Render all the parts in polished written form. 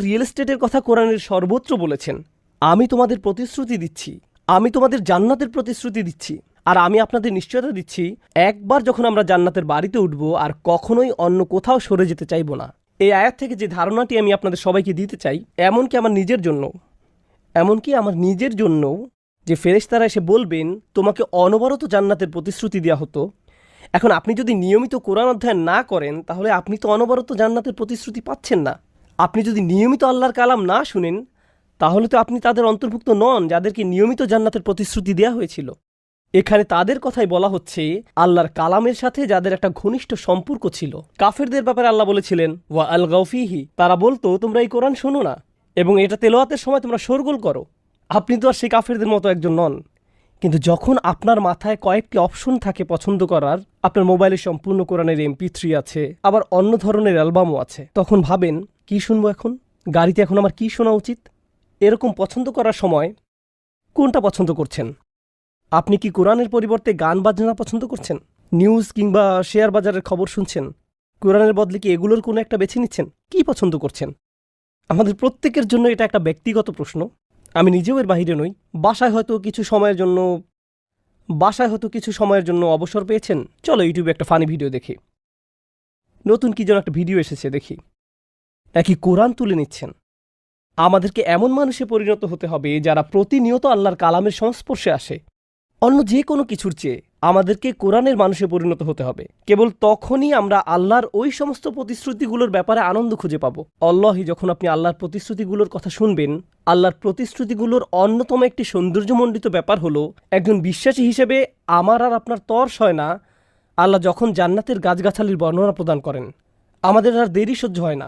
Real এস্টেটের কথা কোরআনের সর্বত্র বলেছেন। আমি তোমাদের প্রতিশ্রুতি দিচ্ছি, আমি তোমাদের জান্নাতের প্রতিশ্রুতি দিচ্ছি, আর আমি আপনাদের নিশ্চয়তা দিচ্ছি একবার যখন আমরা জান্নাতের বাড়িতে উঠব আর কখনোই অন্য কোথাও সরে যেতে চাইব না। এই আয়াত থেকে যে ধারণাটি আমি আপনাদের সবাইকে দিতে চাই, এমনকি আমার নিজের জন্য যে ফেরেশতারা এসে বলবেন তোমাকে অনবরত জান্নাতের প্রতিশ্রুতি দেওয়া হতো, এখন আপনি যদি নিয়মিত কোরআন অধ্যয়ন না করেন তাহলে আপনি তো অনবরত জান্নাতের প্রতিশ্রুতি পাচ্ছেন না। আপনি যদি নিয়মিত আল্লাহর কালাম না শুনেন তাহলে তো আপনি তাদের অন্তর্ভুক্ত নন যাদেরকে নিয়মিত জান্নাতের প্রতিশ্রুতি দেওয়া হয়েছিল। এখানে তাদের কথাই বলা হচ্ছে আল্লাহর কালামের সাথে যাদের একটা ঘনিষ্ঠ সম্পর্ক ছিল। কাফেরদের ব্যাপারে আল্লাহ বলেছিলেন ওয়া আল গাউফিহি, তারা বলতো তোমরা এই কোরআন শোনো না এবং এটা তেলাওয়াতের সময় তোমরা শোরগোল করো। আপনি তো আর সেই কাফেরদের মতো একজন নন। কিন্তু যখন আপনার মাথায় কয়েকটি অপশন থাকে পছন্দ করার, আপনার মোবাইলে সম্পূর্ণ কোরআনের MP3 আছে, আবার অন্য ধরনের অ্যালবামও আছে, তখন ভাবেন কি শুনবো এখন, গাড়িতে এখন আমার কি শোনা উচিত? এরকম পছন্দ করার সময় কোনটা পছন্দ করছেন? আপনি কি কোরআনের পরিবর্তে গান বাজনা পছন্দ করছেন? নিউজ কিংবা শেয়ার বাজারের খবর শুনছেন? কোরআনের বদলে কি এগুলোর কোনো একটা বেছে নিচ্ছেন? কি পছন্দ করছেন? আমাদের প্রত্যেকের জন্য এটা একটা ব্যক্তিগত প্রশ্ন। আমি নিজেও এর বাহিরে নই। বাসায় হয়তো কিছু সময়ের জন্য অবসর পেয়েছেন, চলো ইউটিউবে একটা ফানি ভিডিও দেখি, নতুন কি যেন একটা ভিডিও এসেছে দেখি, নাকি কোরআন তুলে নিচ্ছেন। আমাদেরকে এমন মানুষে পরিণত হতে হবে যারা প্রতিনিয়ত আল্লাহর কালামের সংস্পর্শে আসে। অন্য যে কোনো কিছুর চেয়ে আমাদেরকে কোরআনের মানুষে পরিণত হতে হবে। কেবল তখনই আমরা আল্লাহর ওই সমস্ত প্রতিশ্রুতিগুলোর ব্যাপারে আনন্দ খুঁজে পাবো। আল্লাহি, যখন আপনি আল্লাহর প্রতিশ্রুতিগুলোর কথা শুনবেন, আল্লাহর প্রতিশ্রুতিগুলোর অন্যতম একটি সৌন্দর্যমণ্ডিত ব্যাপার হলো, একজন বিশ্বাসী হিসেবে আমার আর আপনার তর সয় না আল্লাহ যখন জান্নাতের গাছগাছালির বর্ণনা প্রদান করেন। আমাদের আর দেরি সহ্য হয় না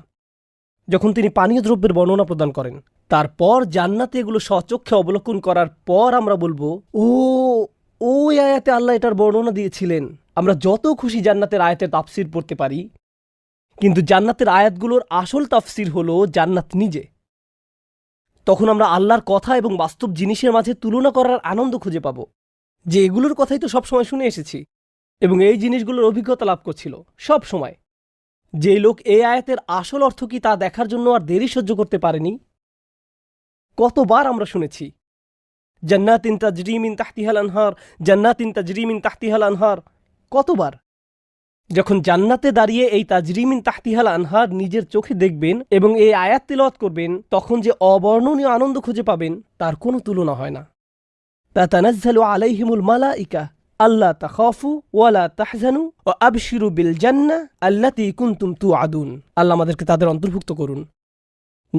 যখন তিনি পানীয় দ্রব্যের বর্ণনা প্রদান করেন। তারপর জান্নাতে এগুলো স্বচক্ষে অবলোকন করার পর আমরা বলবো ওই আয়াতে আল্লাহ এটার বর্ণনা দিয়েছিলেন। আমরা যত খুশি জান্নাতের আয়াতের তাফসির পড়তে পারি, কিন্তু জান্নাতের আয়াতগুলোর আসল তাফসির হলো জান্নাত নিজে। তখন আমরা আল্লাহর কথা এবং বাস্তব জিনিসের মাঝে তুলনা করার আনন্দ খুঁজে পাব, যে এগুলোর কথাই তো সবসময় শুনে এসেছি এবং এই জিনিসগুলোর অভিজ্ঞতা লাভ করছিল সব সময়। যে লোক এই আয়াতের আসল অর্থ কি তা দেখার জন্য আর দেরি সহ্য করতে পারেনি। কতবার আমরা শুনেছি জান্নাতিন তাজরি মিন তাহতিহাল আনহার, জান্নাতিন তাজরি মিন তাহতিহাল আনহার। কতবার? যখন জান্নাতে দাঁড়িয়ে এই তাজরি মিন তাহতিহাল আনহার নিজের চোখে দেখবেন এবং এই আয়াত তিলাওয়াত করবেন, তখন যে অবর্ণনীয় আনন্দ খুঁজে পাবেন তার কোনো তুলনা হয় না। তাতানাজ্জালু আলাইহিমুল মালাইকা আল্লা তাখাফু ওয়ালা তাহজানু ওয়া আবশিরু বিল জান্নাহ আল্লাতী কুনতুম তুআদুন। আল্লাহ আমাদেরকে তাদের অন্তর্ভুক্ত করুন।